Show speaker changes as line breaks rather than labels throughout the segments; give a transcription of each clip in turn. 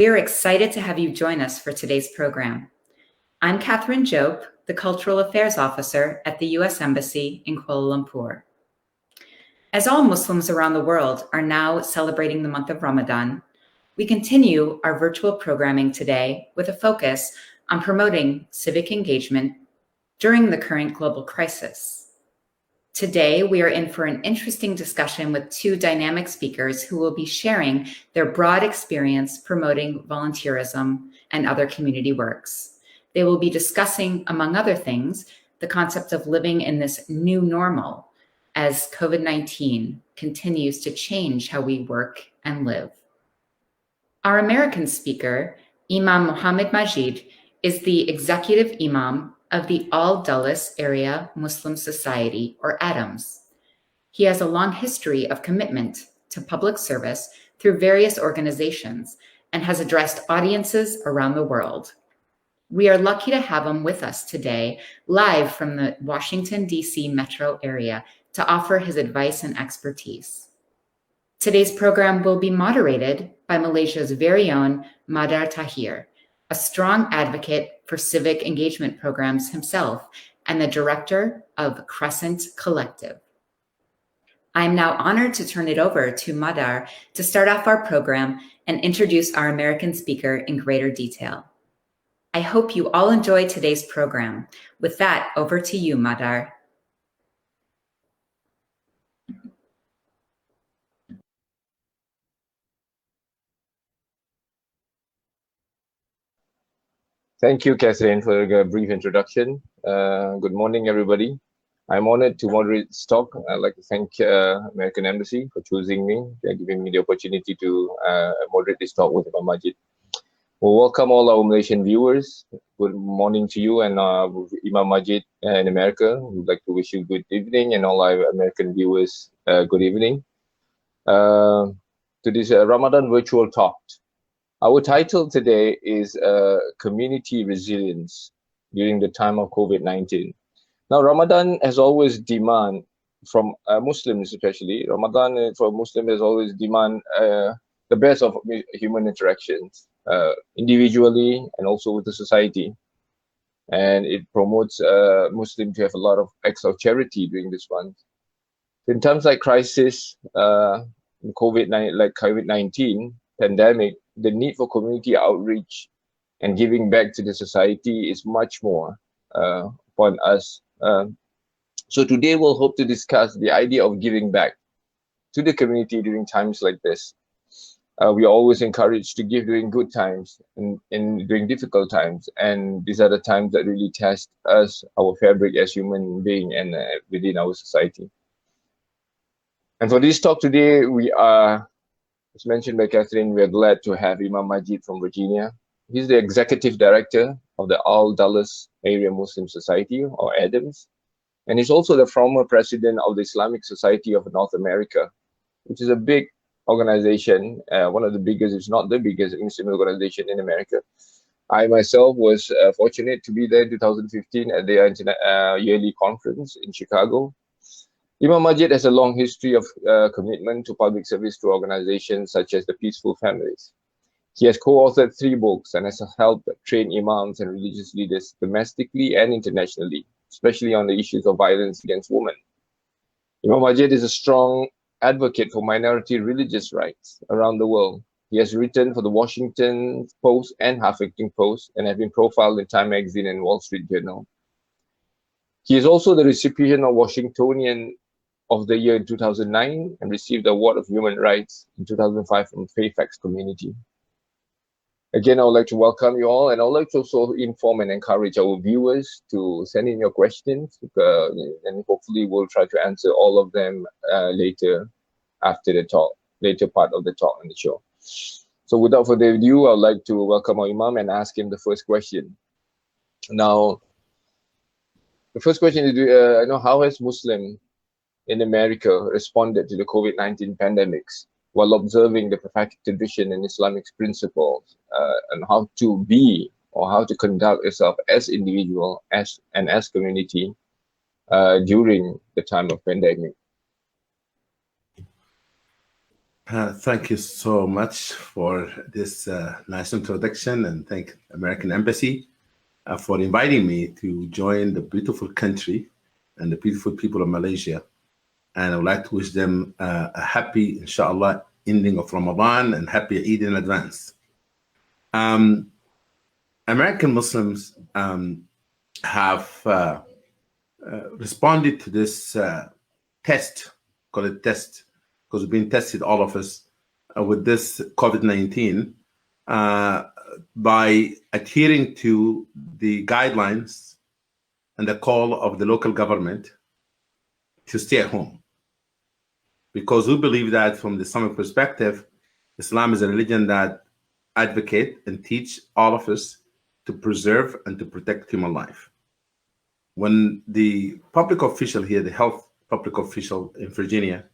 We are excited to have you join us for today's program. I'm Catherine Jope, the Cultural Affairs Officer at the U.S. Embassy in Kuala Lumpur. As all Muslims around the world are now celebrating the month of Ramadan, we continue our virtual programming today with a focus on promoting civic engagement during the current global crisis. Today, we are in for an interesting discussion with two dynamic speakers who will be sharing their broad experience promoting volunteerism and other community works. They will be discussing, among other things, the concept of living in this new normal as COVID-19 continues to change how we work and live. Our American speaker, Imam Mohamed Magid, is the executive imam of the Al-Dulles Area Muslim Society, or ADAMS. He has a long history of commitment to public service through various organizations and has addressed audiences around the world. We are lucky to have him with us today, live from the Washington, D.C. metro area, to offer his advice and expertise. Today's program will be moderated by Malaysia's very own Mahdar Tahir, a strong advocate for civic engagement programs himself and the director of Crescent Collective. I am now honored to turn it over to Mahdar to start off our program and introduce our American speaker in greater detail. I hope you all enjoy today's program. With that, over to you, Mahdar.
Thank you, Catherine, for a brief introduction. Good morning, everybody. I'm honored to moderate this talk. I'd like to thank American Embassy for choosing me, giving me the opportunity to moderate this talk with Imam Magid. Well, welcome all our Malaysian viewers. Good morning to you and Imam Magid in America. We'd like to wish you good evening, and all our American viewers, good evening. To this Ramadan virtual talk. Our title today is Community Resilience during the time of COVID-19. Now, Ramadan has always demand from Muslims, especially. Ramadan for Muslims has always demand the best of human interactions, individually and also with the society. And it promotes Muslims to have a lot of acts of charity during this month. In times like crisis, COVID-19 pandemic, the need for community outreach and giving back to the society is much more upon us. So today we'll hope to discuss the idea of giving back to the community during times like this. We are always encouraged to give during good times and during difficult times. And these are the times that really test us, our fabric as human being and within our society. And for this talk today, we are, as mentioned by Catherine, we are glad to have Imam Magid from Virginia. He's the executive director of the Al-Dulles Area Muslim Society, or ADAMS, and he's also the former president of the Islamic Society of North America, which is a big organization, one of the biggest, if not the biggest, Muslim organization in America. I myself was fortunate to be there in 2015 at their yearly conference in Chicago. Imam Magid has a long history of commitment to public service to organizations such as the Peaceful Families. He has co-authored 3 books and has helped train imams and religious leaders domestically and internationally, especially on the issues of violence against women. Imam Magid is a strong advocate for minority religious rights around the world. He has written for the Washington Post and Huffington Post and has been profiled in Time Magazine and Wall Street Journal. He is also the recipient of Washingtonian of the Year in 2009 and received the Award of Human Rights in 2005 from Fairfax County. Again, I would like to welcome you all, and I would like to also inform and encourage our viewers to send in your questions, and hopefully we'll try to answer all of them later after the talk, later part of the talk and the show. So without further ado, I would like to welcome our Imam and ask him the first question. Now, the first question is, how has Muslim in America responded to the COVID-19 pandemics while observing the prophetic tradition and Islamic principles, and how to be or how to conduct yourself as individual as community during the time of pandemic?
Thank you so much for this nice introduction, and thank American Embassy for inviting me to join the beautiful country and the beautiful people of Malaysia. And I would like to wish them a happy, inshallah, ending of Ramadan and happy Eid in advance. American Muslims have responded to this test, call it test, because we've been tested, all of us, with this COVID-19 by adhering to the guidelines and the call of the local government to stay at home. Because we believe that from the Islamic perspective, Islam is a religion that advocate and teach all of us to preserve and to protect human life. When the public official here, the health public official in Virginia,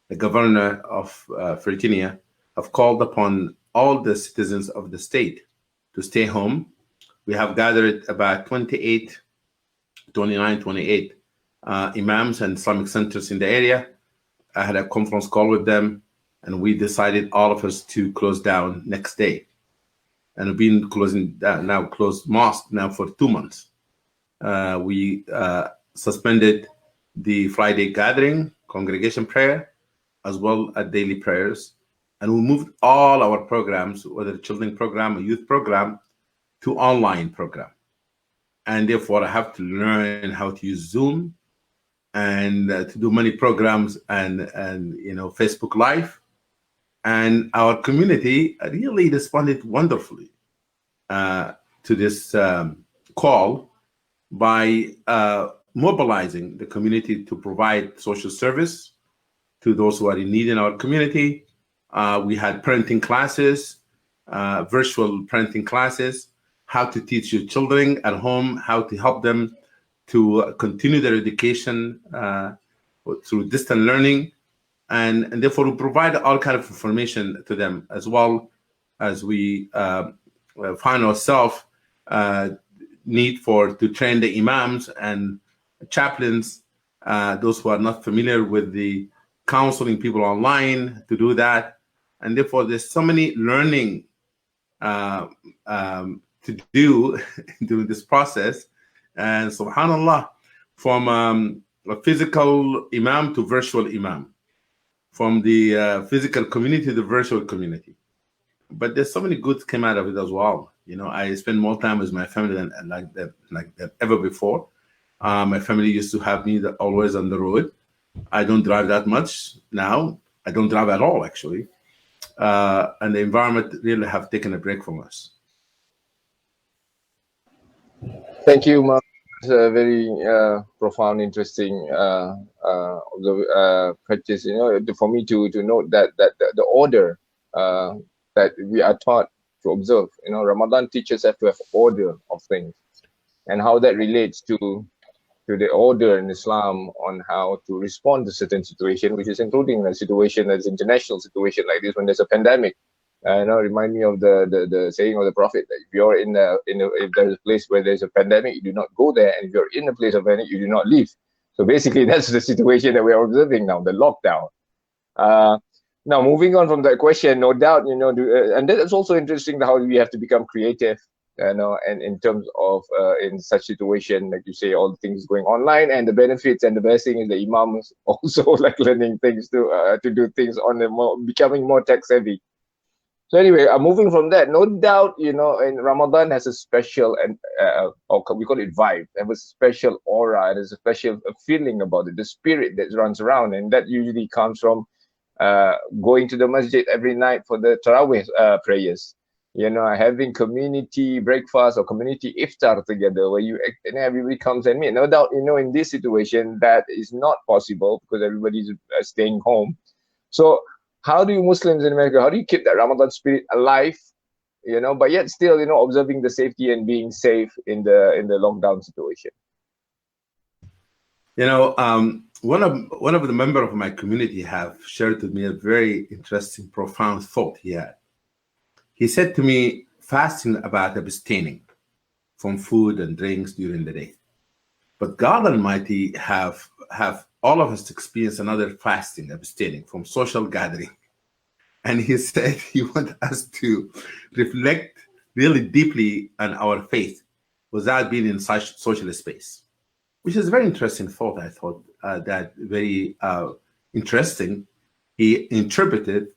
the governor of Virginia, have called upon all the citizens of the state to stay home, we have gathered about 28 imams and Islamic centers in the area. I had a conference call with them, and we decided, all of us, to close down next day. And we've been closing down now, closed mosque now for 2 months. We suspended the Friday gathering, congregation prayer, as well as daily prayers. And we moved all our programs, whether a children program or youth program, to online program. And therefore, I have to learn how to use Zoom and to do many programs and Facebook Live. And our community really responded wonderfully to this call by mobilizing the community to provide social service to those who are in need in our community. We had parenting classes, virtual parenting classes, how to teach your children at home, how to help them to continue their education through distant learning. And therefore, we provide all kind of information to them, as well as we find ourselves need to train the imams and chaplains, those who are not familiar with the counseling people online, to do that. And therefore, there's so many learning to do during this process. And subhanAllah, from a physical imam to virtual imam, from the physical community to the virtual community. But there's so many goods came out of it as well. I spend more time with my family than like that ever before. My family used to have me always on the road. I don't drive that much now. I don't drive at all, actually. And the environment really have taken a break from us.
Thank you, Imam. It's a very profound, interesting practice. For me to note that the order that we are taught to observe. Ramadan teaches us to have order of things, and how that relates to the order in Islam on how to respond to certain situation, which is including a situation that's international situation like this when there's a pandemic. Remind me of the saying of the Prophet that if you're if there's a place where there's a pandemic, you do not go there, and if you're in a place of pandemic, you do not leave. So basically, that's the situation that we're observing now, the lockdown. Now, moving on from that question, no doubt, and that's also interesting how we have to become creative, and in terms of in such situation, like you say, all the things going online, and the benefits, and the best thing is the Imams also like learning things to do things on becoming more tech savvy. So anyway, moving from that, no doubt, and Ramadan has a special, and or we call it vibe, have a special aura, there's a special feeling about it, the spirit that runs around, and that usually comes from going to the masjid every night for the Tarawih prayers, having community breakfast or community iftar together, where and everybody comes and meet. No doubt, in this situation, that is not possible because everybody's staying home. So how do you Muslims in America, how do you keep that Ramadan spirit alive, but yet still, observing the safety and being safe in the lockdown situation?
One of the members of my community have shared with me a very interesting, profound thought he had. He said to me, fasting about abstaining from food and drinks during the day. But God Almighty have all of us experience another fasting, abstaining from social gathering. And he said he wants us to reflect really deeply on our faith without being in such social space, which is a very interesting thought. I thought that very interesting. He interpreted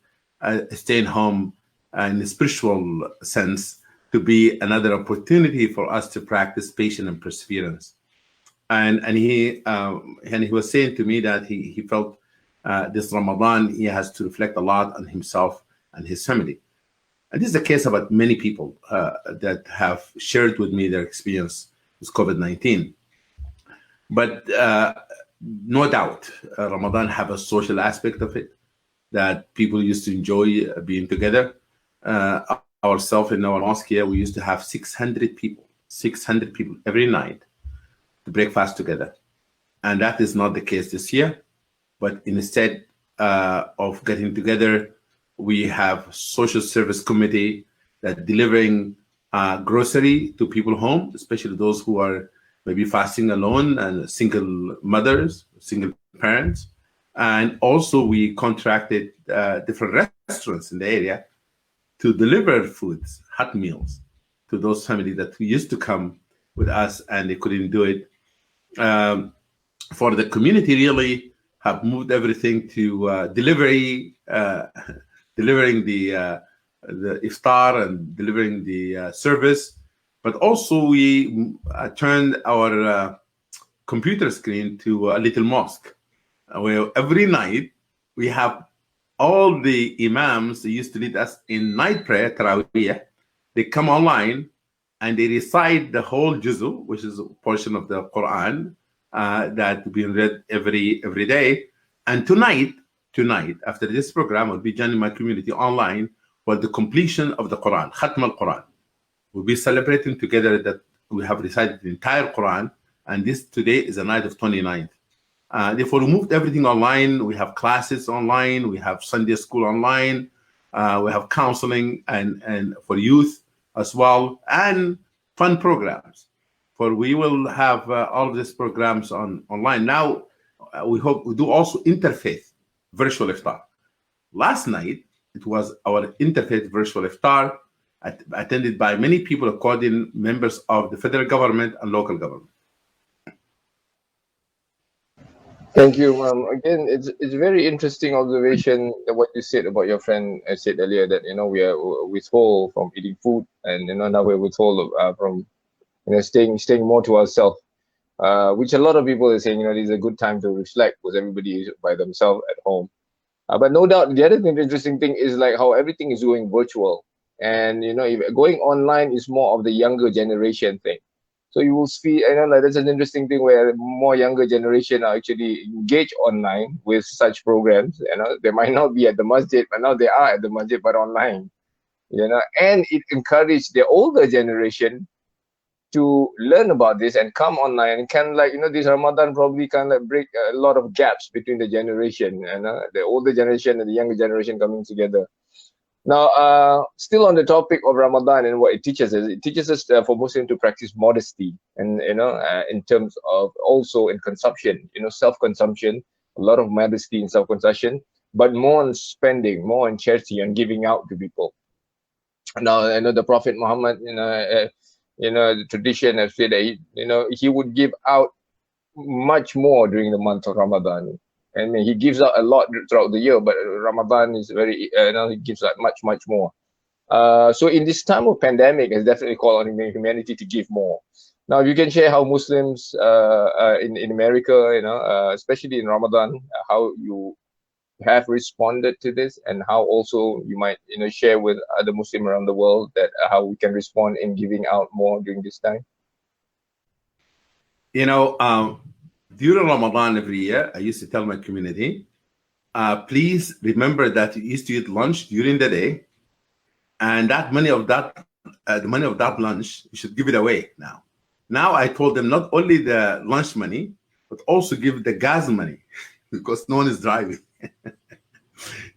staying home in a spiritual sense to be another opportunity for us to practice patience and perseverance. And he was saying to me that he felt this Ramadan he has to reflect a lot on himself and his family. And this is the case about many people that have shared with me their experience with COVID-19. But no doubt, Ramadan have a social aspect of it, that people used to enjoy being together. Ourselves in our mosque here, we used to have 600 people every night to breakfast together. And that is not the case this year. But instead of getting together, we have social service committee that delivering grocery to people home, especially those who are maybe fasting alone and single mothers, single parents. And also we contracted different restaurants in the area to deliver foods, hot meals, to those families that used to come with us and they couldn't do it. For the community, really have moved everything to delivery, delivering the iftar and delivering the service. But also we turned our computer screen to a little mosque, where every night we have all the Imams that used to lead us in night prayer, Taraweeh. They come online and they recite the whole Juzu, which is a portion of the Quran that being read every day. And tonight, after this program, I'll be joining my community online for the completion of the Quran, Khatm al-Quran. We'll be celebrating together that we have recited the entire Quran, and this today is the night of 29th. Therefore, we moved everything online. We have classes online. We have Sunday school online. We have counseling and for youth as well, and fun programs. For we will have all of these programs online. Now, we hope we do also interfaith virtual iftar. Last night, it was our interfaith virtual iftar attended by many people, including members of the federal government and local government.
Thank you. Again, it's very interesting observation that what you said about your friend said earlier, that we are withhold from eating food, and now we're withhold from staying more to ourselves, which a lot of people are saying this is a good time to reflect because everybody is by themselves at home. But no doubt the other interesting thing is like how everything is going virtual, and if going online is more of the younger generation thing. So you will see, like that's an interesting thing where more younger generation are actually engaged online with such programs. They might not be at the masjid, but now they are at the masjid, but online. And it encouraged the older generation to learn about this and come online and can this Ramadan probably can break a lot of gaps between the generation and the older generation and the younger generation coming together. Now, still on the topic of Ramadan and what it teaches us for Muslims to practice modesty, and in terms of also in consumption, self-consumption, a lot of modesty in self-consumption, but more on spending, more on charity and giving out to people. Now, I know the Prophet Muhammad, the tradition has said that he would give out much more during the month of Ramadan. I mean, he gives out a lot throughout the year, but Ramadan is very, he gives out much more. So in this time of pandemic, it's definitely called on humanity to give more. Now, if you can share how Muslims in America, especially in Ramadan, how you have responded to this, and how also you might, share with other Muslims around the world that how we can respond in giving out more during this time.
During Ramadan every year, I used to tell my community, please remember that you used to eat lunch during the day, and that money of that, the money of that lunch, you should give it away now. Now I told them not only the lunch money, but also give the gas money because no one is driving.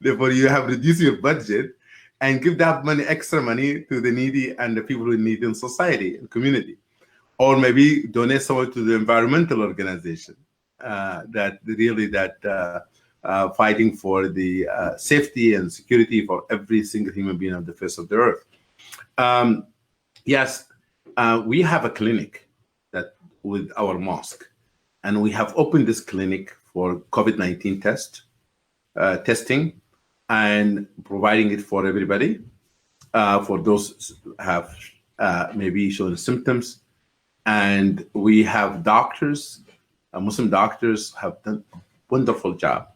Therefore, you have reduced your budget and give that money, extra money, to the needy and the people who need in society and community. Or maybe donate some to the environmental organization that fighting for the safety and security for every single human being on the face of the earth. Yes, we have a clinic that with our mosque, and we have opened this clinic for COVID-19 testing and providing it for everybody, for those who have maybe shown symptoms. And we have doctors, Muslim doctors have done a wonderful job.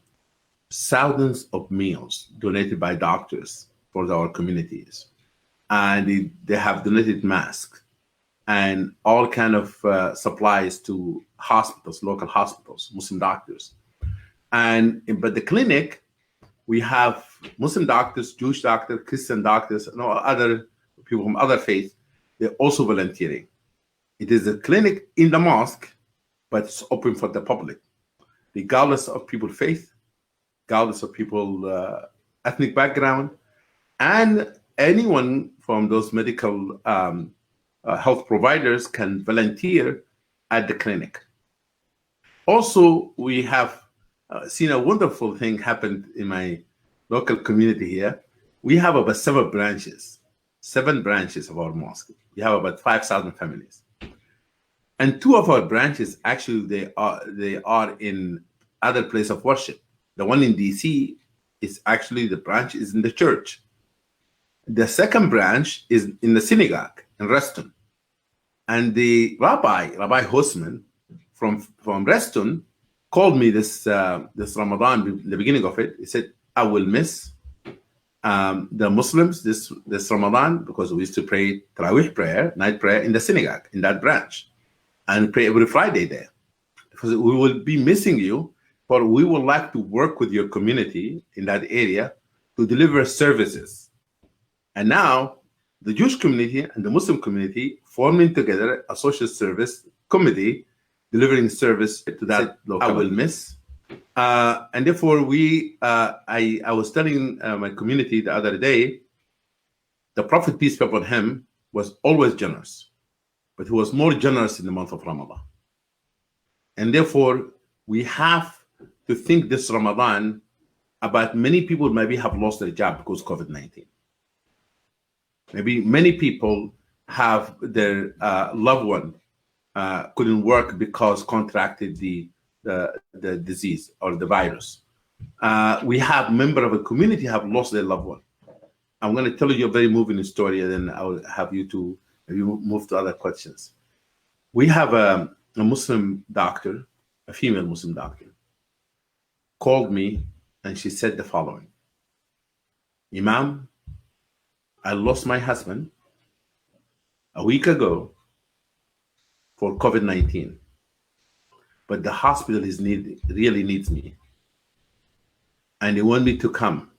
Thousands of meals donated by doctors for our communities. And they have donated masks and all kind of supplies to hospitals, local hospitals, Muslim doctors. But the clinic, we have Muslim doctors, Jewish doctors, Christian doctors, and all other people from other faiths. They're also volunteering. It is a clinic in the mosque, but it's open for the public, regardless of people's faith, regardless of people's ethnic background, and anyone from those medical health providers can volunteer at the clinic. Also, we have seen a wonderful thing happen in my local community here. We have about 7 branches of our mosque. We have about 5,000 families. And 2 of our branches, actually, they are in other place of worship. The one in DC is actually, the branch is in the church. The second branch is in the synagogue in Reston. And the Rabbi Hosman from Reston called me this Ramadan, the beginning of it. He said, I will miss the Muslims this Ramadan, because we used to pray Tarawih prayer, night prayer in the synagogue, in that branch, and pray every Friday there. Because we will be missing you, but we would like to work with your community in that area to deliver services. And now the Jewish community and the Muslim community forming together a social service committee delivering service to that local. I will miss. And therefore, I was telling my community the other day, the Prophet, peace be upon him, was always generous, but he was more generous in the month of Ramadan. And therefore, we have to think this Ramadan about many people maybe have lost their job because of COVID-19. Maybe many people have their loved one couldn't work because contracted the disease or the virus. We have member of a community have lost their loved one. I'm going to tell you a very moving story, and then I will have you to maybe move to other questions. We have a Muslim doctor, a female Muslim doctor, called me, and she said the following: Imam, I lost my husband a week ago for COVID-19, but the hospital really needs me, and they want me to come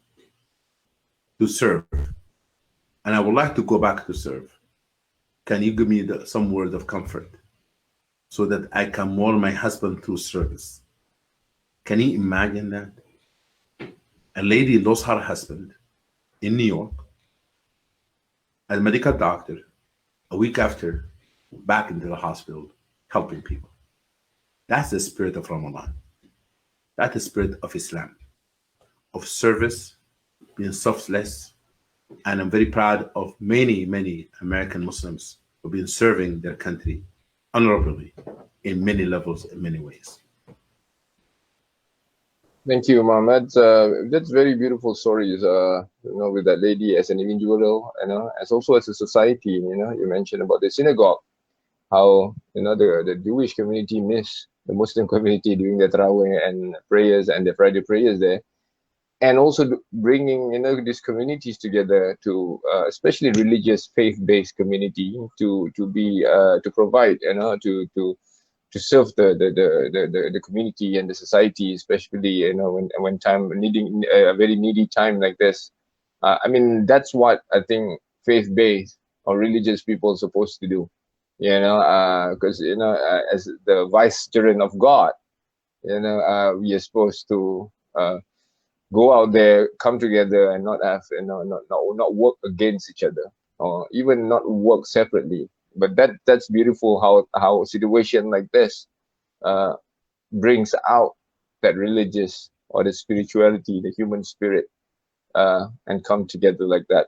to serve, and I would like to go back to serve. Can you give me some word of comfort so that I can mourn my husband through service? Can you imagine that? A lady lost her husband in New York, a medical doctor, a week after, back into the hospital, helping people. That's the spirit of Ramadan. That's the spirit of Islam, of service, being selfless. And I'm very proud of many, many American Muslims who have been serving their country honorably in many levels, in many ways.
Thank you, Mohamed. That's very beautiful stories, with that lady as an individual, as also as a society. You mentioned about the synagogue, how, the Jewish community miss the Muslim community during the Tarawih and prayers and the Friday prayers there. And also bringing, these communities together to, especially religious, faith-based community to provide, to serve the community and the society, especially when time needing a very needy time like this. That's what I think faith-based or religious people are supposed to do. Because as the vicegerent of God, we are supposed to go out there, come together, and not have not work against each other, or even not work separately. But that's beautiful how a situation like this brings out that religious or the spirituality, the human spirit, and come together like that.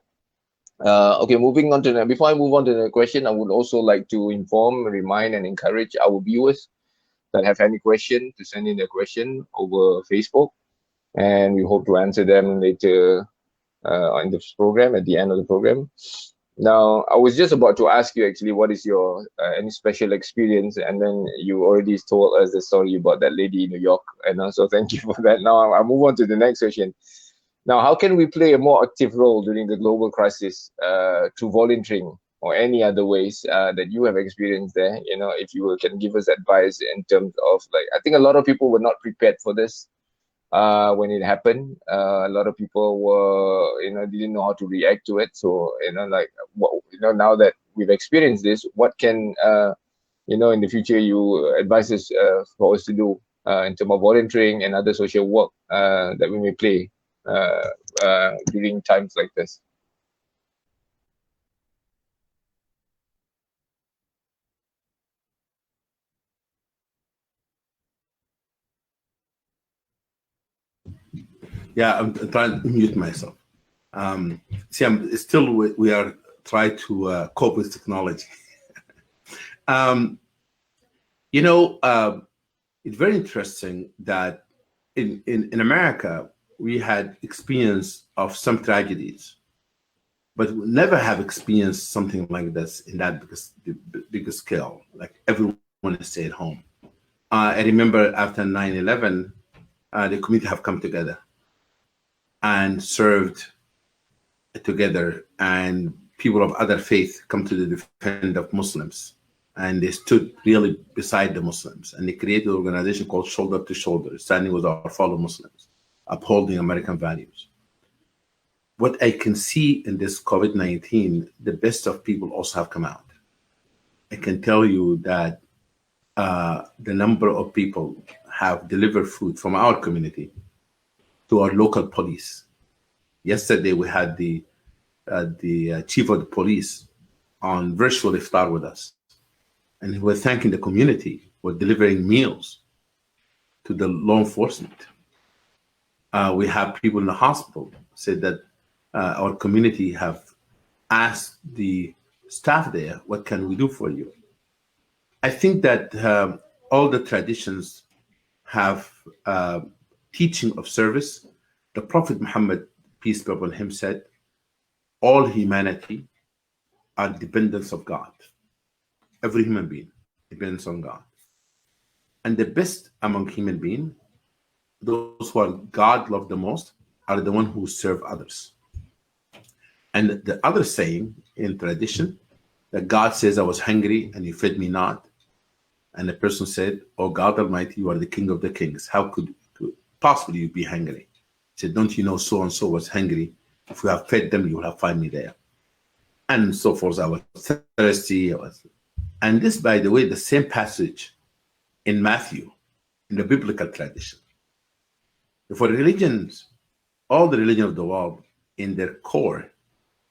Okay, moving on to that. Before I move on to the question, I would also like to inform, remind, and encourage our viewers that have any question to send in their question over Facebook, and we hope to answer them later in this program, at the end of the program. Now, I was just about to ask you actually, what is your any special experience, and then you already told us the story about that lady in New York, and also thank you for that. Now I'll move on to the next question. Now, how can we play a more active role during the global crisis through volunteering or any other ways that you have experienced there? You know, if you can give us advice in terms of, like, I think a lot of people were not prepared for this when it happened. A lot of people were, didn't know how to react to it. So, now that we've experienced this, what can, in the future you advise us for us to do in terms of volunteering and other social work that we may play during times like this?
Yeah, I'm trying to mute myself. See, we are trying to cope with technology. It's very interesting that in America, we had experience of some tragedies, but we never have experienced something like this in that bigger scale, like everyone stay at home. I remember after 9/11, the community have come together and served together, and people of other faith come to the defense of Muslims, and they stood really beside the Muslims, and they created an organization called Shoulder to Shoulder, standing with our fellow Muslims, upholding American values. What I can see in this COVID-19, the best of people also have come out. I can tell you that the number of people have delivered food from our community to our local police. Yesterday, we had the chief of the police on virtual iftar with us, and he was thanking the community for delivering meals to the law enforcement. We have people in the hospital said that our community have asked the staff there, what can we do for you? I think that all the traditions have teaching of service. The Prophet Muhammad, peace be upon him, said, all humanity are dependents of God. Every human being depends on God. And the best among human beings, those who are God love the most, are the ones who serve others. And the other saying in tradition, that God says, I was hungry and you fed me not. And the person said, oh God Almighty, you are the King of the kings. How could possibly you be hungry? He said, don't you know so-and-so was hungry? If you have fed them, you will have found me there. And so forth. I was thirsty. And this, by the way, the same passage in Matthew, in the biblical tradition. For religions, all the religion of the world, in their core,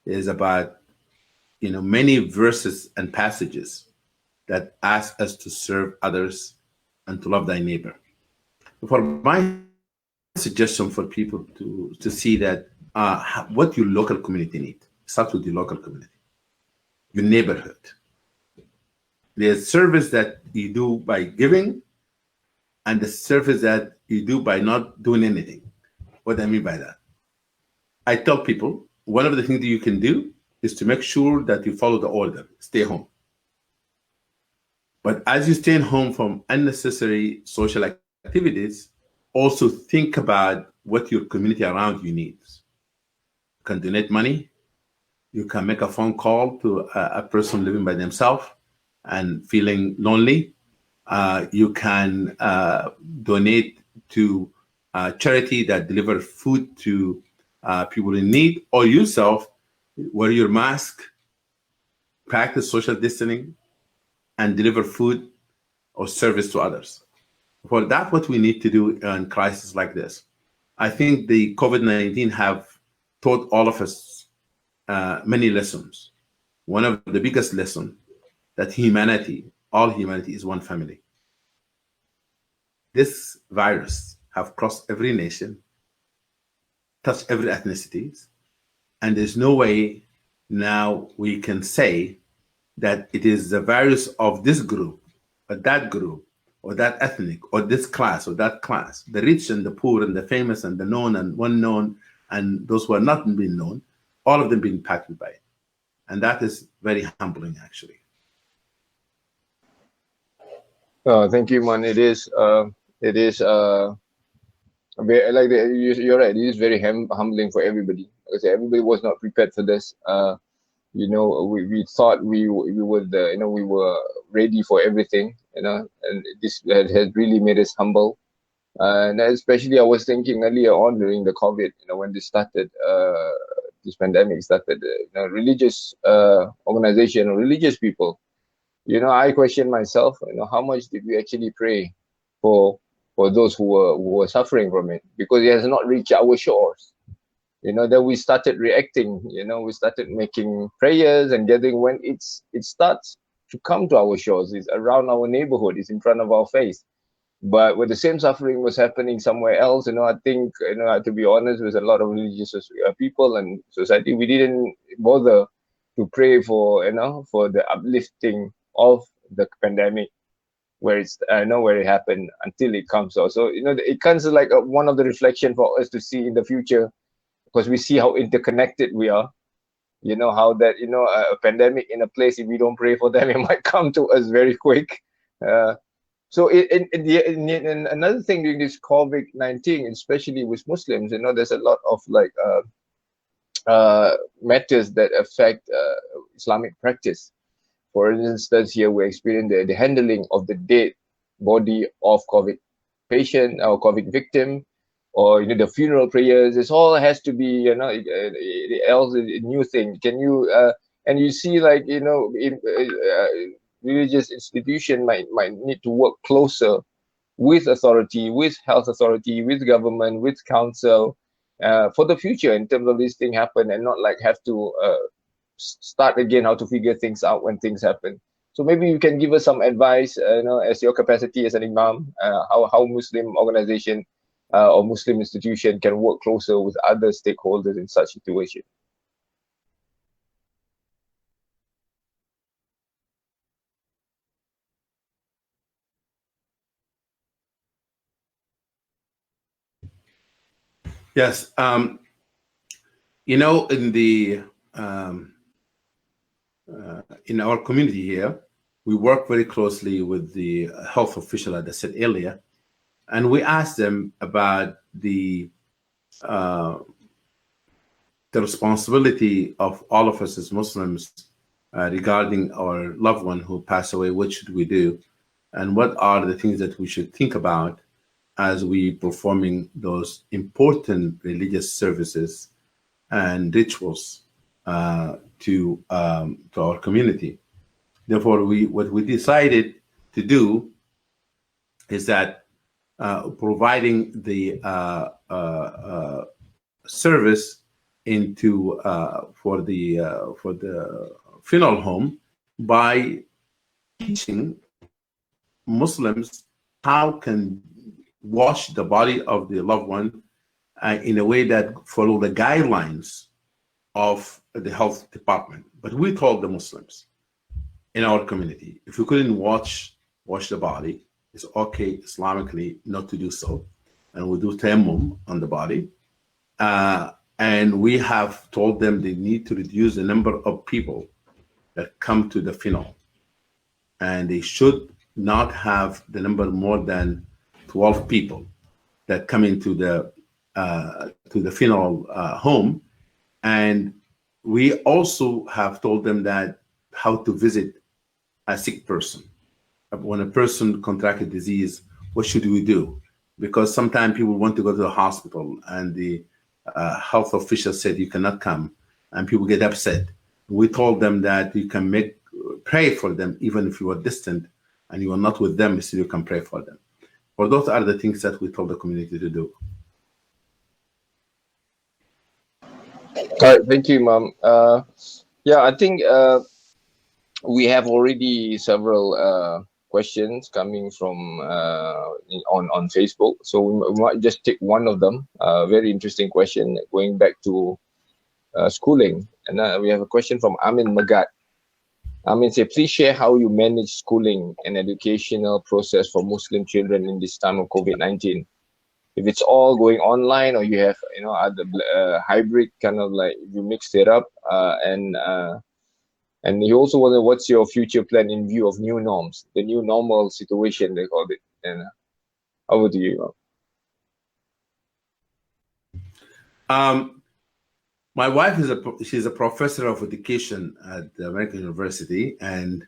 is about, many verses and passages that ask us to serve others and to love thy neighbor. For my suggestion for people to see that what your local community need, start with your local community, your neighborhood. There's service that you do by giving, and the service that you do by not doing anything. What do I mean by that? I tell people, one of the things that you can do is to make sure that you follow the order, stay home. But as you stay home from unnecessary social activities, also think about what your community around you needs. You can donate money. You can make a phone call to a person living by themselves and feeling lonely. You can donate to a charity that delivers food to people in need, or yourself, wear your mask, practice social distancing, and deliver food or service to others. For that, what we need to do in crisis like this. I think the COVID-19 have taught all of us many lessons. One of the biggest lessons, that humanity, all humanity is one family. This virus have crossed every nation, touched every ethnicity, and there's no way now we can say that it is the virus of this group, or that group, or that ethnic, or this class, or that class, the rich and the poor, and the famous and the known and unknown, and those who are not being known, all of them being impacted by it. And that is very humbling, actually.
Thank you, man. It is you're right. It is very humbling for everybody, because everybody was not prepared for this. You know, we thought we would, you know, we were ready for everything, you know, and this has really made us humble. And especially, I was thinking earlier on during the COVID, you know, when this started, this pandemic started, you know, religious organization or religious people, you know, I question myself, you know, how much did we actually pray for those who were suffering from it, because it has not reached our shores. You know, then we started reacting, you know, we started making prayers and gathering when it starts to come to our shores. It's around our neighborhood, it's in front of our face. But when the same suffering was happening somewhere else, you know, I think, you know, to be honest, with a lot of religious people and society, we didn't bother to pray for, you know, for the uplifting of the pandemic, where it's know where it happened until it comes out. So, you know, it comes like one of the reflection for us to see in the future, because we see how interconnected we are. You know, how that, you know, a pandemic in a place, if we don't pray for them, it might come to us very quick. So another thing during this COVID-19, especially with Muslims, you know, there's a lot of like matters that affect Islamic practice. For instance, here we experience the handling of the dead body of COVID patient or COVID victim, or, you know, the funeral prayers. This all has to be, you know, else a new thing. Can you and you see, like, you know, religious institution might need to work closer with authority, with health authority, with government, with council, for the future in terms of this thing happen, and not like have to start again how to figure things out when things happen. So maybe you can give us some advice, you know, as your capacity as an imam, how Muslim organization or Muslim institution can work closer with other stakeholders in such situation.
Yes, you know, in our community here, we work very closely with the health official, as I said earlier, and we asked them about the responsibility of all of us as Muslims regarding our loved one who passed away. What should we do, and what are the things that we should think about as we performing those important religious services and rituals to our community. Therefore, what we decided to do is that providing the service into for the funeral home by teaching Muslims how can wash the body of the loved one in a way that follow the guidelines of the health department. But we told the Muslims in our community, if you couldn't wash the body, it's okay Islamically not to do so, and we do tayammum on the body. And we have told them they need to reduce the number of people that come to the funeral, and they should not have the number more than 12 people that come into the funeral home. And we also have told them that how to visit a sick person. When a person contracted disease, what should we do? Because sometimes people want to go to the hospital and the health official said you cannot come, and people get upset. We told them that you can pray for them even if you are distant and you are not with them, still you can pray for them. For those are the things that we told the community to do.
All right, thank you, Imam. Yeah, I think we have already several questions coming from on Facebook. So we might just take one of them. Very interesting question going back to schooling. And we have a question from Imam Magid. Amin say, please share how you manage schooling and educational process for Muslim children in this time of COVID-19. If it's all going online, or you have other hybrid kind of, like you mixed it up, and he also wonder what's your future plan in view of new norms, the new normal situation they called it. And over to you.
My wife she's a professor of education at the American University, and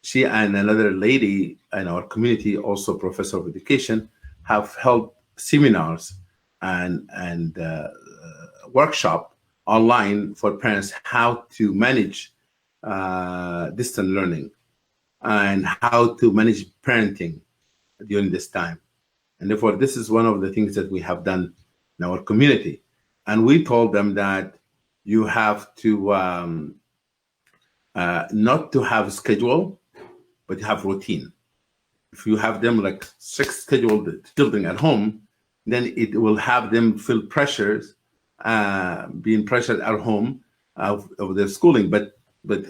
she and another lady in our community, also professor of education, have held seminars and workshop online for parents how to manage distant learning and how to manage parenting during this time. And therefore, this is one of the things that we have done in our community. And we told them that you have to not to have a schedule, but have routine. If you have them like 6 scheduled children at home, then it will have them feel pressures, being pressured at home of their schooling, but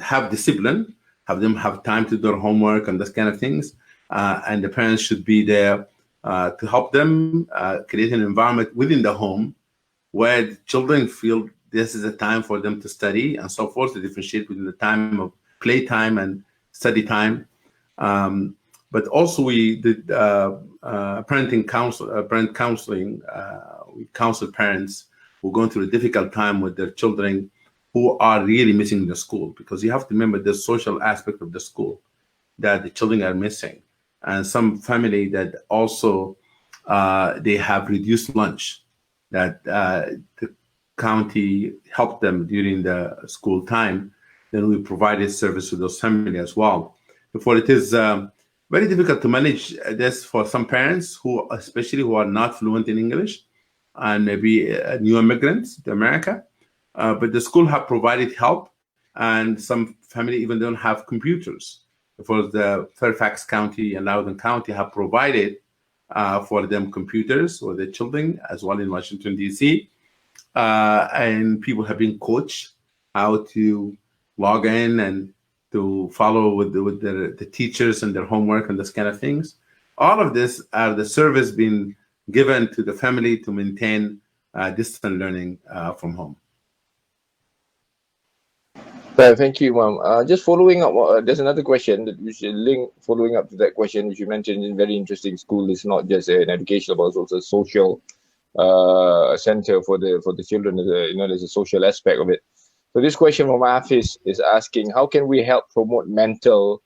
have discipline, have them have time to do their homework and this kind of things. And the parents should be there to help them create an environment within the home where the children feel this is a time for them to study and so forth, to differentiate between the time of playtime and study time. But also we did parent counseling. We counsel parents who are going through a difficult time with their children who are really missing the school, because you have to remember the social aspect of the school that the children are missing. And some family that also they have reduced lunch, that the county helped them during the school time. Then we provided service to those families as well. Therefore, it is very difficult to manage this for some parents who, especially who are not fluent in English and maybe new immigrants to America. But the school have provided help, and some family even don't have computers. For the Fairfax County and Loudoun County have provided for them computers for their children, as well in Washington, D.C. And people have been coached how to log in and to follow with the teachers and their homework and this kind of things. All of this are the service being given to the family to maintain distant learning from home.
Thank you, Imam. Just following up, there's another question that we should link, following up to that question, which you mentioned is very interesting. School is not just an educational, but also a social center for the children. There's a social aspect of it. So this question from Afis is asking, how can we help promote mental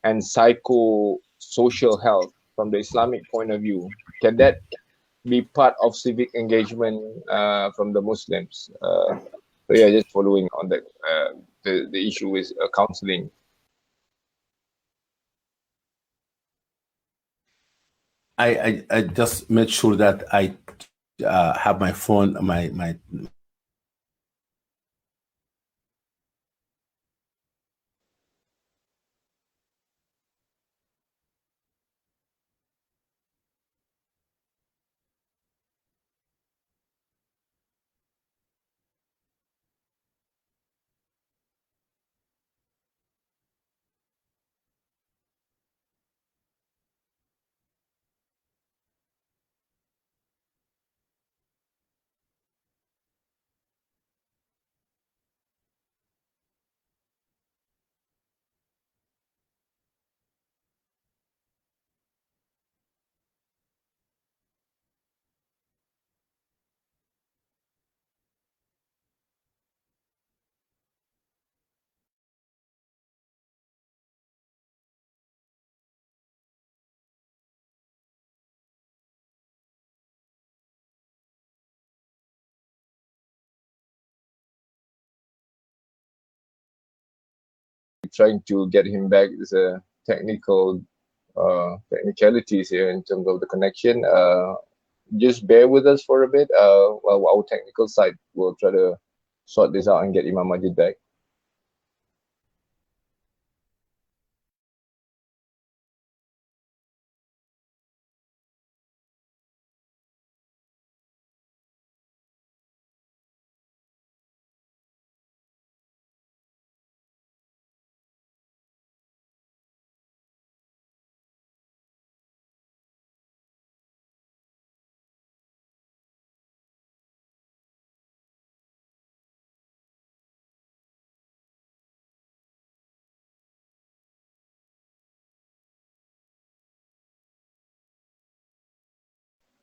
and psychosocial health from the Islamic point of view? Can that be part of civic engagement from the Muslims? So yeah, just following on that, the issue is counseling.
I just made sure that I have my phone, my
Trying to get him back. There's a technicalities here in terms of the connection. Just bear with us for a bit. While our technical side will try to sort this out and get Imam Magid back.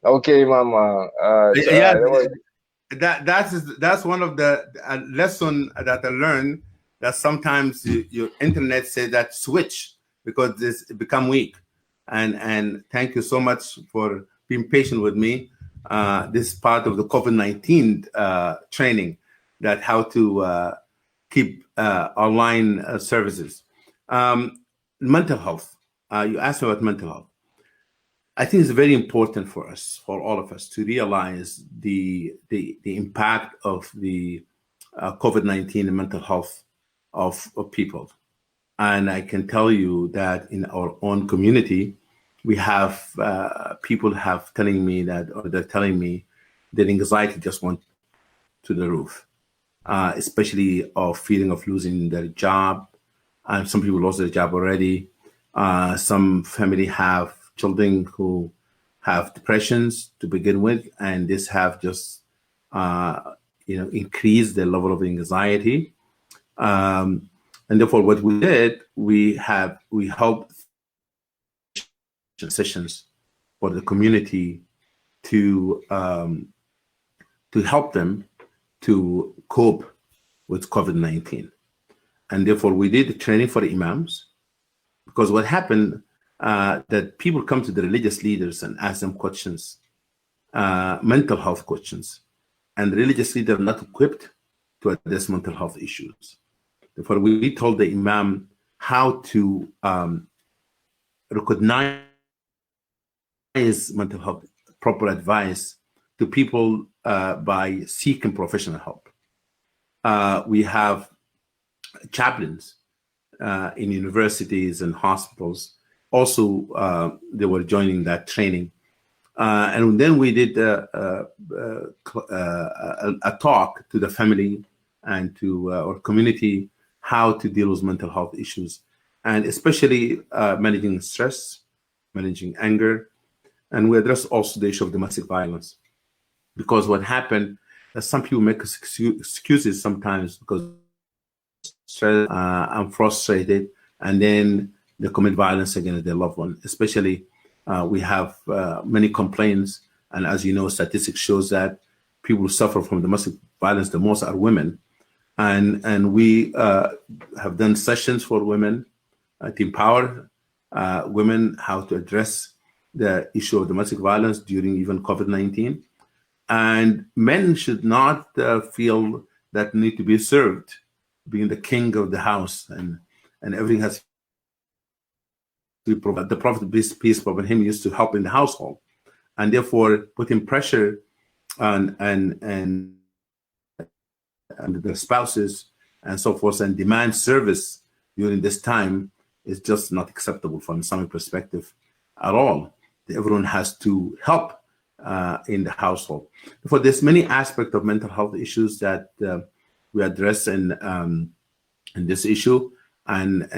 Okay, Mama.
Yeah,
That was,
that's one of the lesson that I learned, that sometimes your internet says that switch because this become weak. And thank you so much for being patient with me. This is part of the COVID-19 training, that how to keep online services. Mental health. You asked me about mental health. I think it's very important for us, for all of us, to realize the impact of the COVID-19 and mental health of people. And I can tell you that in our own community, we have people have telling me that, or they're telling me that anxiety just went to the roof, especially of feeling of losing their job. And some people lost their job already. Some family have children who have depressions to begin with, and this have just increased the level of anxiety. And therefore, what we did, we helped sessions for the community to help them to cope with COVID-19. And therefore, we did training for the Imams, because what happened, that people come to the religious leaders and ask them questions, mental health questions, and the religious leaders are not equipped to address mental health issues. Therefore, we told the Imam how to recognize mental health, proper advice to people by seeking professional help. We have chaplains in universities and hospitals. Also, they were joining that training. And then we did a talk to the family and to our community how to deal with mental health issues, and especially managing stress, managing anger. And we address also the issue of domestic violence, because what happened, some people make excuses sometimes because I'm frustrated, and then they commit violence against their loved one. Especially, we have many complaints, and as you know, statistics shows that people who suffer from domestic violence the most are women. And we have done sessions for women to empower women how to address the issue of domestic violence during even COVID-19. And men should not feel that need to be served, being the king of the house, and everything has to be provided. The Prophet, peace upon him, used to help in the household, and therefore putting pressure on and their spouses and so forth, and demand service during this time is just not acceptable from Islamic perspective at all. Everyone has to help in the household. Therefore, there's many aspects of mental health issues that we address in this issue, and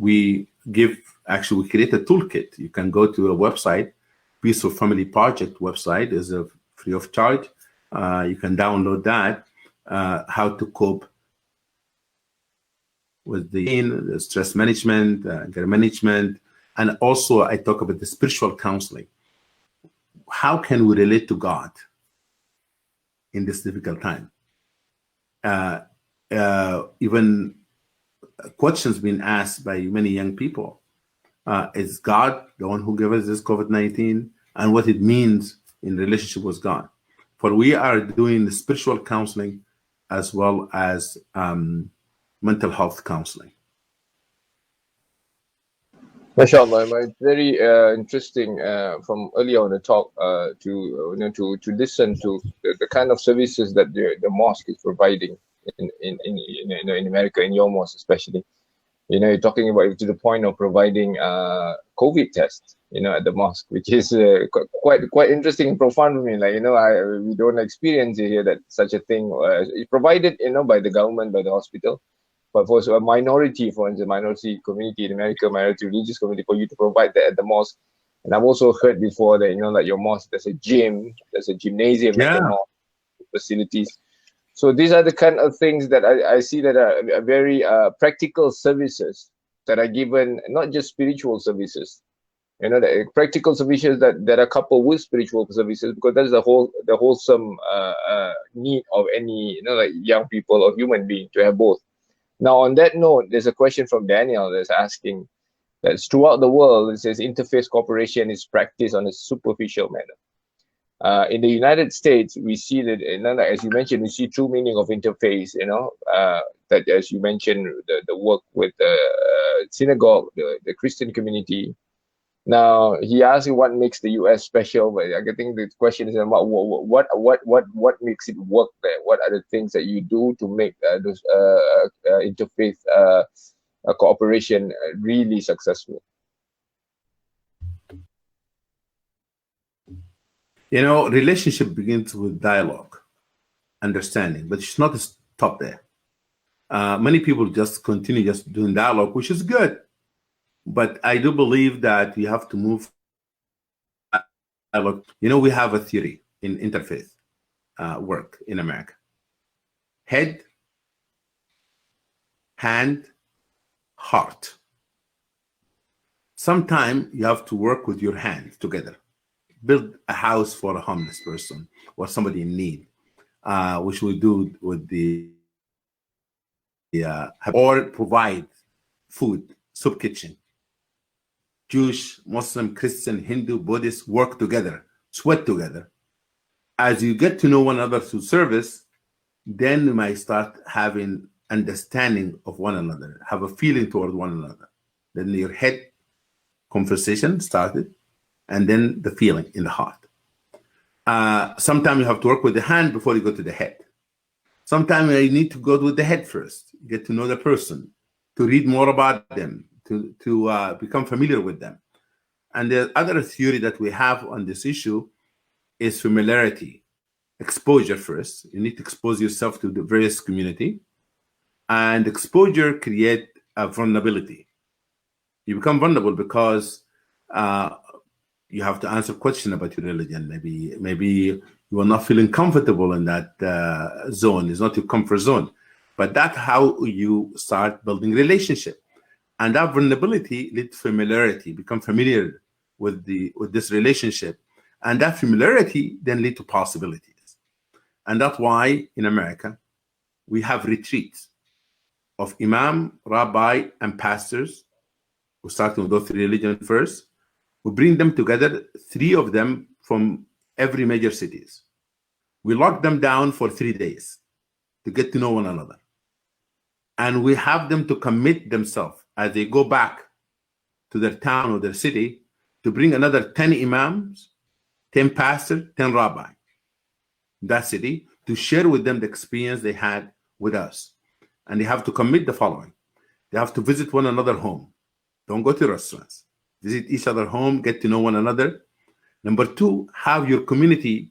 we create a toolkit. You can go to a website, Peaceful Family Project website, is free of charge. You can download that, how to cope with the stress management, anger management, and also I talk about the spiritual counseling. How can we relate to God in this difficult time? Even questions being asked by many young people. Is God the one who gave us this COVID-19, and what it means in relationship with God? For we are doing the spiritual counseling as well as mental health counseling.
MashaAllah, it's very interesting from earlier on the talk to listen to the kind of services that the mosque is providing in America, in your mosque especially. You're talking about to the point of providing COVID tests, at the mosque, which is quite interesting and profound for me. We don't experience it here that such a thing is provided, by the government, by the hospital. But for a minority, for instance, minority community in America, minority religious community, for you to provide that at the mosque. And I've also heard before that, like your mosque, there's a gym, there's a gymnasium at the mosque, facilities. So these are the kind of things that I see that are very practical services that are given, not just spiritual services, You know, the practical services that are coupled with spiritual services, because that's the wholesome need of any, you know, like young people or human being to have both. Now, on that note, there's a question from Daniel that's asking that throughout the world, it says interfaith cooperation is practiced on a superficial manner. In the United States, we see that, you know, as you mentioned, we see true meaning of interfaith, you know, that as you mentioned, the work with the synagogue, the Christian community. Now, he asked you what makes the US special, but I think the question is about what makes it work there? What are the things that you do to make those interfaith cooperation really successful?
You know, relationship begins with dialogue, understanding, but it's not stop there. Many people just continue just doing dialogue, which is good. But I do believe that we have to move. You know, we have a theory in interfaith work in America. Head, hand, heart. Sometimes you have to work with your hands together. Build a house for a homeless person or somebody in need, which we do with the or provide food, soup kitchen. Jewish, Muslim, Christian, Hindu, Buddhist work together, sweat together. As you get to know one another through service, then you might start having understanding of one another, have a feeling toward one another. Then your head conversation started, and then the feeling in the heart. Sometimes you have to work with the hand before you go to the head. Sometimes you need to go with the head first, get to know the person, to read more about them, to become familiar with them. And the other theory that we have on this issue is familiarity, exposure first. You need to expose yourself to the various community, and exposure create a vulnerability. You become vulnerable because you have to answer question about your religion. Maybe you are not feeling comfortable in that zone. It's not your comfort zone, but that's how you start building relationship. And that vulnerability leads to familiarity, become familiar with this relationship. And that familiarity then leads to possibilities. And that's why in America, we have retreats of imam, rabbi, and pastors. We start with those three religions first. We bring them together, 3 of them from every major cities. We lock them down for 3 days to get to know one another. And we have them to commit themselves as they go back to their town or their city to bring another 10 imams, 10 pastors, 10 rabbis in that city to share with them the experience they had with us. And they have to commit the following. They have to visit one another home. Don't go to restaurants. Visit each other home, get to know one another. Number 2, have your community,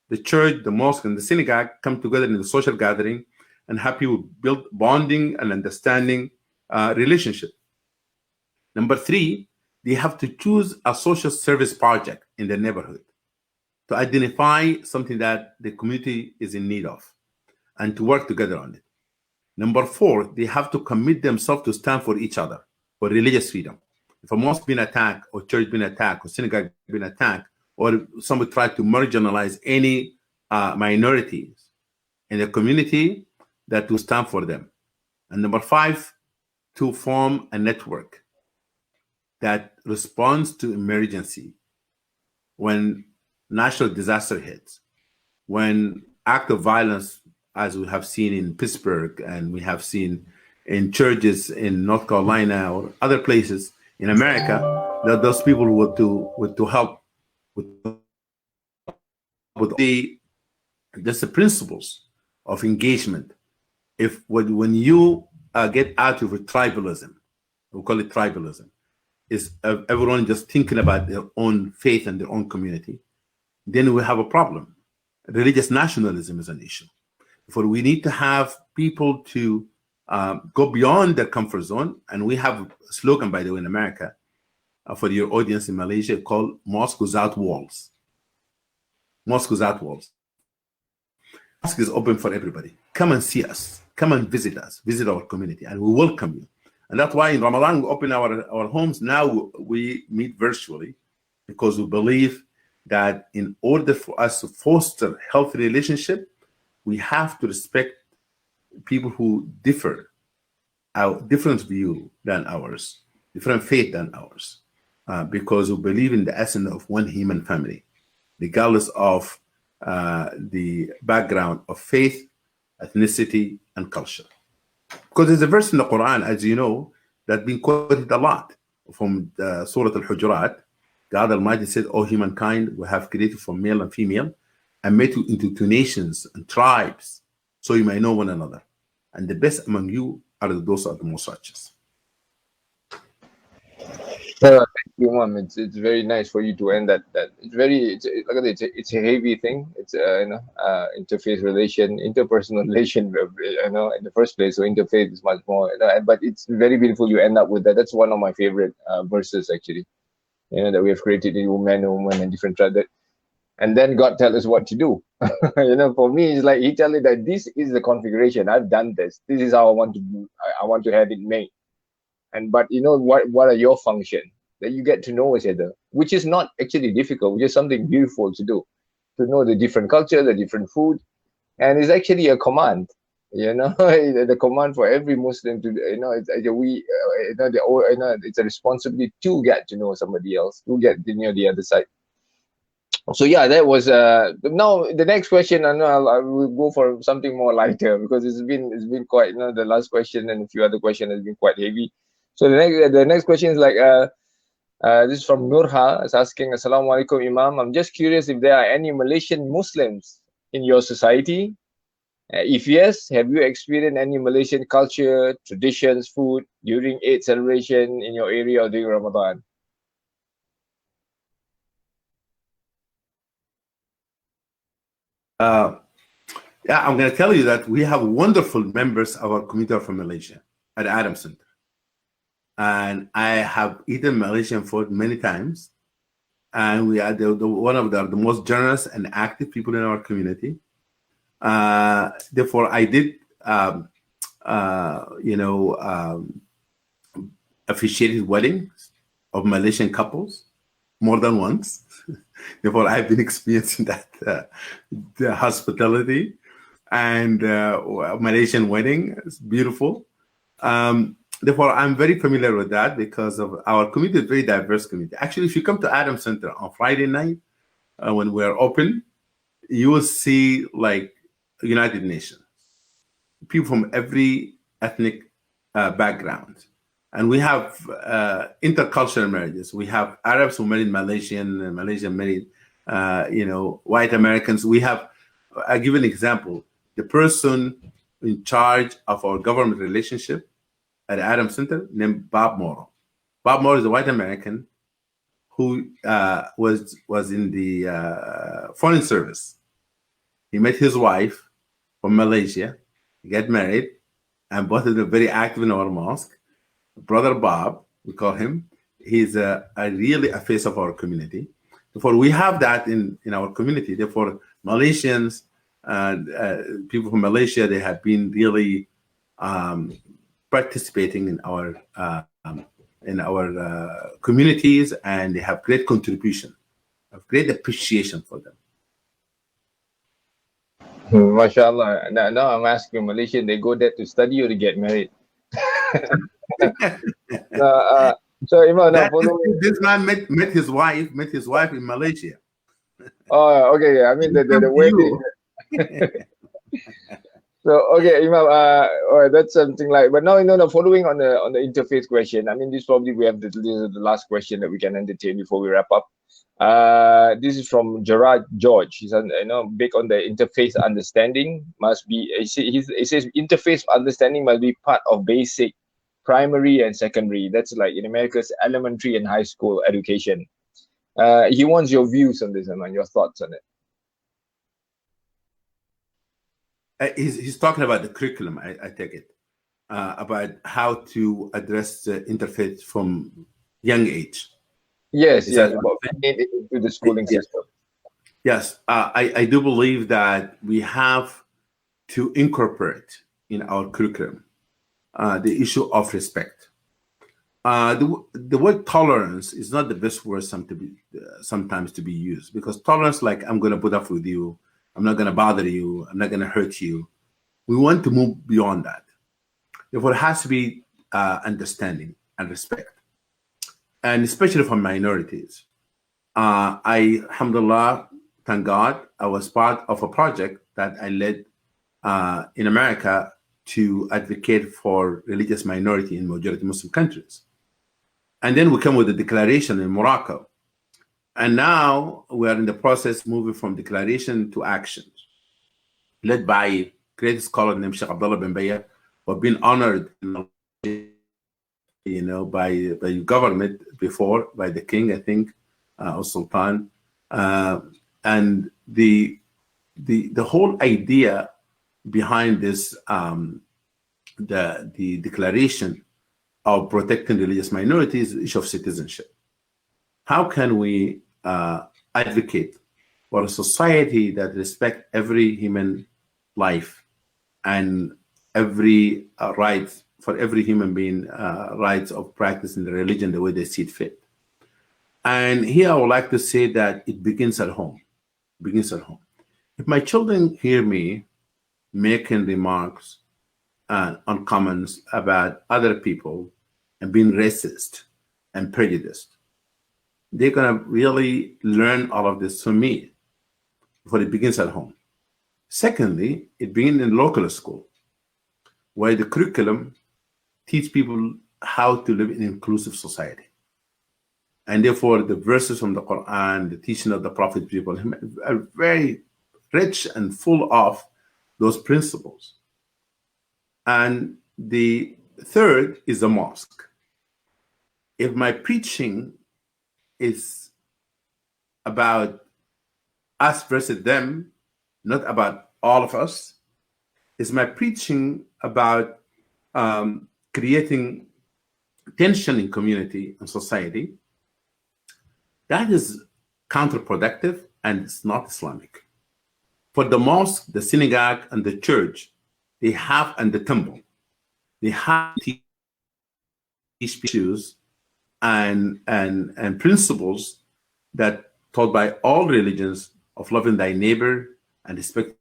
the church, the mosque, and the synagogue come together in the social gathering and help you build bonding and understanding relationship. Number 3, they have to choose a social service project in their neighborhood to identify something that the community is in need of and to work together on it. Number 4, they have to commit themselves to stand for each other, for religious freedom. If a mosque been attacked, or church been attacked, or synagogue been attacked, or somebody tried to marginalize any minorities in the community, that will stand for them. And number 5, to form a network that responds to emergency when natural disaster hits, when act of violence, as we have seen in Pittsburgh and we have seen in churches in North Carolina or other places in America, that those people would to help with the principles of engagement. If when you get out of tribalism, we call it tribalism, is everyone just thinking about their own faith and their own community, then we have a problem. Religious nationalism is an issue. For we need to have people to go beyond their comfort zone. And we have a slogan, by the way, in America, for your audience in Malaysia, called Mosque Without Walls. Mosque Without Walls. Mosque is open for everybody. Come and see us. Come and visit us. Visit our community, and we welcome you. And that's why in Ramadan, we open our homes. Now we meet virtually because we believe that in order for us to foster healthy relationship, we have to respect people who differ, our different view than ours, different faith than ours, because we believe in the essence of one human family, regardless of the background of faith, ethnicity, and culture. Because there's a verse in the Quran, as you know, that's been quoted a lot from Surah Al-Hujurat. God Almighty said, "O humankind, we have created from male and female and made you into two nations and tribes, so you may know one another. And the best among you are those are the most righteous."
Thank you, Mom. It's very nice for you to end that. It's a heavy thing. It's interfaith relation, interpersonal relation. In the first place, so interfaith is much more. But it's very beautiful. You end up with that. That's one of my favorite verses actually. That we have created a man, and different tribes. And then God tell us what to do. For me, it's like He tell me that this is the configuration. I've done this. This is how I want to do. I want to have it made. But what are your functions? That you get to know each other, which is not actually difficult, which is something beautiful to do, to know the different culture, the different food, and it's actually a command. The command for every Muslim to, it's a responsibility to get to know somebody else, to get to know the other side. So yeah, that was now the next question. I know I will go for something more lighter because it's been quite, the last question and a few other questions has been quite heavy. So the next question is like this is from Nurha. It's asking, Assalamu alaikum, Imam. I'm just curious if there are any Malaysian Muslims in your society. If yes, have you experienced any Malaysian culture, traditions, food during Eid celebration in your area or during Ramadan?
Yeah, I'm going to tell you that we have wonderful members of our community from Malaysia at Adam Center. And I have eaten Malaysian food many times. And we are one of the most generous and active people in our community. Therefore, I did, officiated weddings of Malaysian couples more than once. Therefore, I've been experiencing that the hospitality and Malaysian wedding is beautiful. Therefore, I'm very familiar with that because of our community is a very diverse community. Actually, if you come to Adam Center on Friday night when we're open, you will see like United Nations, people from every ethnic background. And we have intercultural marriages. We have Arabs who married Malaysian, and Malaysian married, white Americans. We have, I'll give an example. The person in charge of our government relationship at Adam Center named Bob Morrow. Bob Morrow is a white American who was in the foreign service. He met his wife from Malaysia, got married, and both of them very active in our mosque. Brother Bob, we call him, he's really a face of our community. Therefore, we have that in our community. Therefore, Malaysians, people from Malaysia, they have been really participating in our communities, and they have great contribution, of great appreciation for them.
MashaAllah. Now I'm asking Malaysian, they go there to study or to get married? So Imam,
this man met his wife in Malaysia.
Oh, okay. Yeah. I mean the wedding. So okay, Imam. All right, that's something like. But now following on the interfaith question. I mean, this probably this is the last question that we can entertain before we wrap up. This is from Gerard George. He's big on the interfaith understanding. Must be. He says interfaith understanding must be part of basic, primary, and secondary. That's like in America's elementary and high school education. He wants your views on this, and your thoughts on it.
He's talking about the curriculum, I take it, about how to address the interfaith from young age.
Yes, about into the schooling system.
Yes, I do believe that we have to incorporate in our curriculum the issue of respect. The word tolerance is not the best word sometimes to be used, because tolerance, like I'm going to put up with you, I'm not going to bother you, I'm not going to hurt you. We want to move beyond that. Therefore, it has to be understanding and respect, and especially for minorities. Alhamdulillah, thank God, I was part of a project that I led in America to advocate for religious minority in majority Muslim countries. And then we come with a declaration in Morocco. And now we are in the process moving from declaration to action, led by a great scholar named Sheikh Abdullah bin Bayah, who have been honored, by government before, by the king, I think, or Sultan. And the whole idea behind this, the declaration of protecting religious minorities, is the issue of citizenship. How can we advocate for a society that respects every human life and every right for every human being, rights of practicing the religion the way they see it fit? And here I would like to say that it begins at home. It begins at home. If my children hear me making remarks on comments about other people and being racist and prejudiced, they're going to really learn all of this from me. But it begins at home. Secondly, it begins in local school, where the curriculum teach people how to live in an inclusive society. And therefore, the verses from the Quran, the teaching of the Prophet people are very rich and full of those principles. And the third is the mosque. If my preaching is about us versus them, not about all of us, is my preaching about creating tension in community and society, that is counterproductive and it's not Islamic. For the mosque, the synagogue, and the church, they have, and the temple, they have to teach issues and principles that taught by all religions of loving thy neighbor and respecting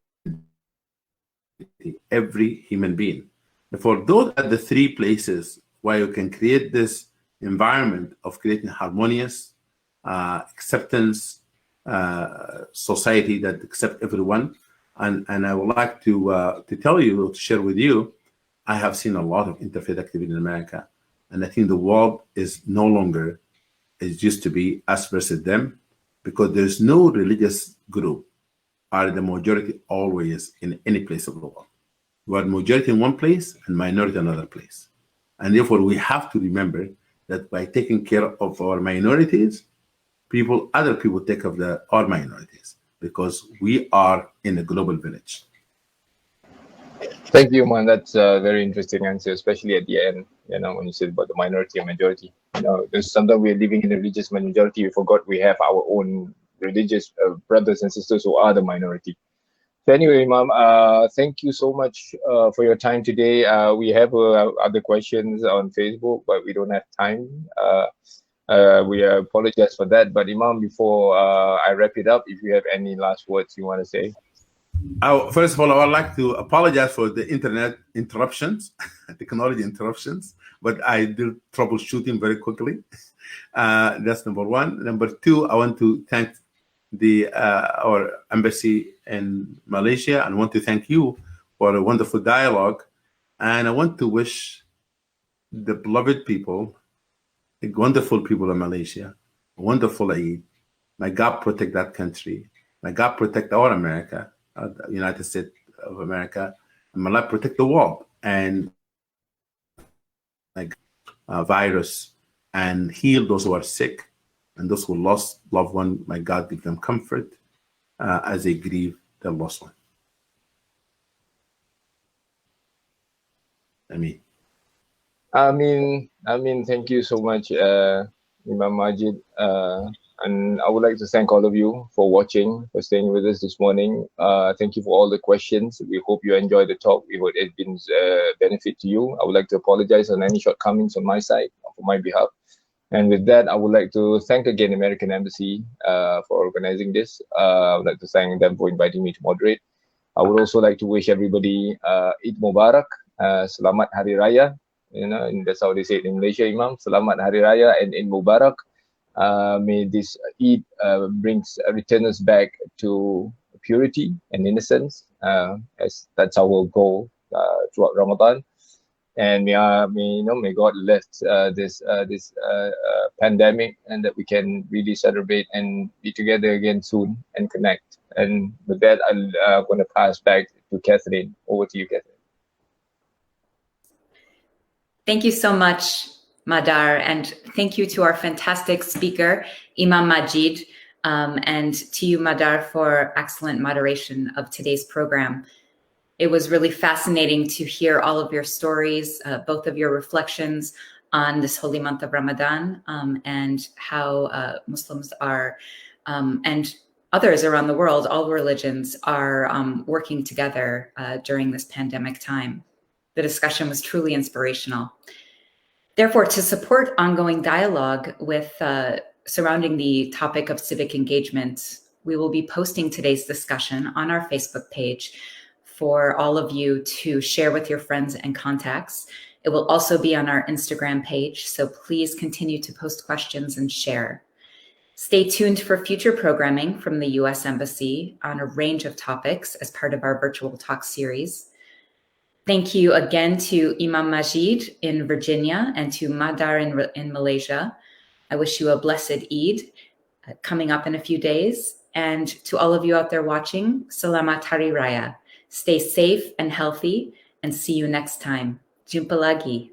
every human being. Therefore, those are the three places where you can create this environment of creating harmonious acceptance society that accepts everyone. And I would like to tell you, to share with you, I have seen a lot of interfaith activity in America. And I think the world is no longer, it used to be us versus them, because there's no religious group are the majority always in any place of the world. We are majority in one place and minority in another place. And therefore, we have to remember that by taking care of our minorities, other people take care of our minorities, because we are in a global village.
Thank you, man. That's a very interesting answer, especially at the end, when you said about the minority and majority. There's sometimes we're living in a religious majority, we forgot we have our own religious brothers and sisters who are the minority. So anyway, Imam, thank you so much for your time today. We have other questions on Facebook, but we don't have time. We apologize for that. But Imam, before I wrap it up, if you have any last words you want to say.
First of all, I would like to apologize for the internet interruptions, technology interruptions, but I did troubleshooting very quickly. That's number one. Number two, I want to thank our embassy in Malaysia, and I want to thank you for a wonderful dialogue. And I want to wish the beloved people, the wonderful people of Malaysia, a wonderful Eid. May God protect that country. May God protect our America, the United States of America, and may Allah protect the world and virus, and heal those who are sick, and those who lost loved one. May God give them comfort as they grieve their lost one.
Ameen. Thank you so much, Imam Magid. And I would like to thank all of you for watching, for staying with us this morning. Thank you for all the questions. We hope you enjoyed the talk. We hope it's been benefit to you. I would like to apologize on any shortcomings on my side. for my behalf. And with that, I would like to thank again American Embassy for organizing this. I would like to thank them for inviting me to moderate. I would also like to wish everybody Eid Mubarak, Selamat Hari Raya. And that's how they say it in Malaysia, Imam. Selamat Hari Raya and Eid Mubarak. May this Eid return us back to purity and innocence, as that's our goal throughout Ramadan. And may God lift this pandemic, and that we can really celebrate and be together again soon and connect. And with that, I'm going to pass back to Catherine. Over to you, Catherine.
Thank you so much, Mahdar, and thank you to our fantastic speaker, Imam Magid, and to you, Mahdar, for excellent moderation of today's program. It was really fascinating to hear all of your stories, both of your reflections on this holy month of Ramadan, and how Muslims are, and others around the world, all religions are working together during this pandemic time. The discussion was truly inspirational. Therefore, to support ongoing dialogue with surrounding the topic of civic engagement, we will be posting today's discussion on our Facebook page for all of you to share with your friends and contacts. It will also be on our Instagram page, so please continue to post questions and share. Stay tuned for future programming from the U.S. Embassy on a range of topics as part of our virtual talk series. Thank you again to Imam Magid in Virginia and to Mahdar in Malaysia. I wish you a blessed Eid coming up in a few days. And to all of you out there watching, Selamat Hari Raya. Stay safe and healthy, and see you next time. Jumpa lagi.